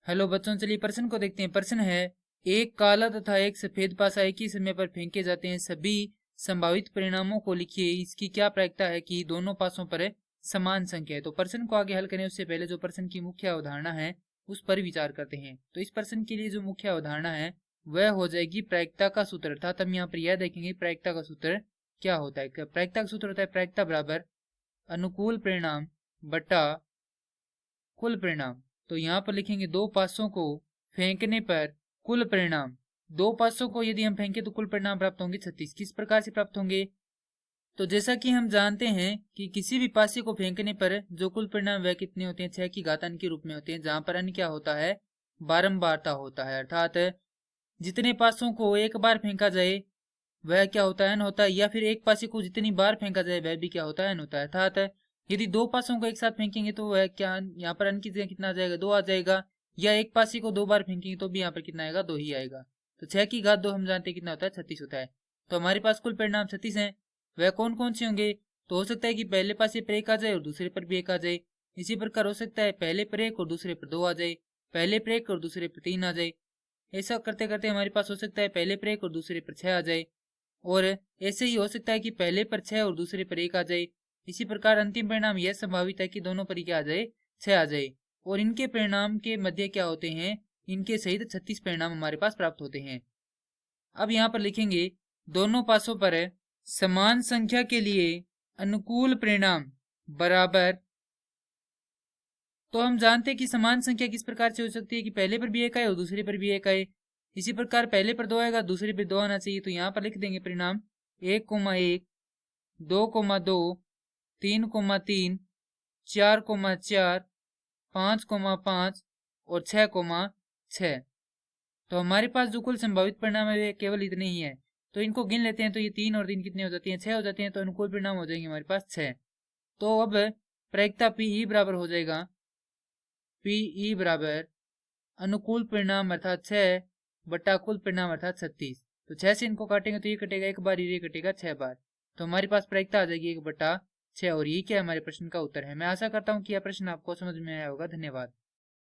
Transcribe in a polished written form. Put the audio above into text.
Hello बच्चों, चलिए प्रश्न को देखते हैं। प्रश्न है, एक काला तथा एक सफेद पासा एक ही समय पर फेंके जाते हैं, सभी संभावित परिणामों को लिखिए। इसकी क्या प्रायिकता है कि दोनों पासों पर समान संख्या है। तो प्रश्न को आगे हल करने उससे पहले जो प्रश्न की मुख्य अवधारणा है उस पर विचार करते हैं। तो इस प्रश्न के लिए जो मुख्य अवधारणा है वह हो जाएगी प्रायिकता का सूत्र। अर्थात हम यहाँ पर यह देखेंगे प्रायिकता का सूत्र क्या होता है। प्रायिकता का सूत्र होता है प्रायिकता बराबर अनुकूल परिणाम बटा कुल परिणाम। तो यहाँ पर लिखेंगे दो पासों को फेंकने पर कुल परिणाम। दो पासों को यदि हम फेंके तो कुल परिणाम प्राप्त होंगे 36। किस प्रकार से प्राप्त होंगे? तो जैसा कि हम जानते हैं कि किसी भी पासे को फेंकने पर जो कुल परिणाम वह कितने होते हैं, 6 की घात n के रूप में होते हैं, जहां पर n क्या होता है, बारंबारता होता है। अर्थात जितने पासों को एक बार फेंका जाए वह क्या होता है, n होता है, या फिर एक पासे को जितनी बार फेंका जाए वह भी क्या होता है, n होता है। अर्थात यदि दो पासों को एक साथ फेंकेंगे तो वह क्या, यहाँ पर n की जगह कितना आ जाएगा, 2 आ जाएगा, या एक पासे को दो बार फेंकेंगे तो भी यहाँ पर कितना आएगा, 2 ही आएगा। तो 6 की घात 2 हम जानते हैं कितना होता है, 36 होता है। तो हमारे पास कुल परिणाम 36 है। वह कौन कौन से होंगे? तो हो सकता है कि पहले पासे पर एक आ जाए और दूसरे पर भी एक आ जाए। इसी प्रकार हो सकता है पहले पर एक और दूसरे पर 2 आ जाए, पहले पर एक और दूसरे पर 3 आ जाए। ऐसा करते करते हमारे पास हो सकता है पहले पर एक और दूसरे पर 6 आ जाए, और ऐसे ही हो सकता है कि पहले पर 6 और दूसरे पर 1 आ जाए। इसी प्रकार अंतिम परिणाम यह संभावित है कि दोनों पर क्या आ जाए, 6 आ जाए। और इनके परिणाम के मध्य क्या होते हैं, इनके सहित 36 परिणाम हमारे पास प्राप्त होते हैं। अब यहाँ पर लिखेंगे दोनों पासों पर समान संख्या के लिए अनुकूल परिणाम बराबर। तो हम जानते हैं कि समान संख्या किस प्रकार से हो सकती है कि पहले पर भी एक आए और दूसरे पर भी एक आए। इसी प्रकार पहले पर 2 आएगा, दूसरे पर 2 आना चाहिए। तो यहाँ पर लिख देंगे परिणाम 1,1, 2,2, 3,3, 4,4, 5,5 और 6,6। तो हमारे पास जो कुल संभावित परिणाम है वे केवल इतने ही है। तो इनको गिन लेते हैं। तो ये 3 और 3 कितने हो जाती हैं, 6 हो जाते हैं। तो अनुकूल परिणाम हो जाएंगे हमारे पास 6। तो अब प्रायिकता पीई बराबर हो जाएगा, पीई बराबर अनुकूल परिणाम अर्थात 6 बटा कुल परिणाम अर्थात 36। तो 6 से इनको काटेंगे तो ये कटेगा एक बार, ये कटेगा 6 बार। तो हमारे पास प्रायिकता आ जाएगी 1/6। और यही क्या हमारे प्रश्न का उत्तर है। मैं आशा करता हूँ कि यह प्रश्न आपको समझ में आया होगा। धन्यवाद।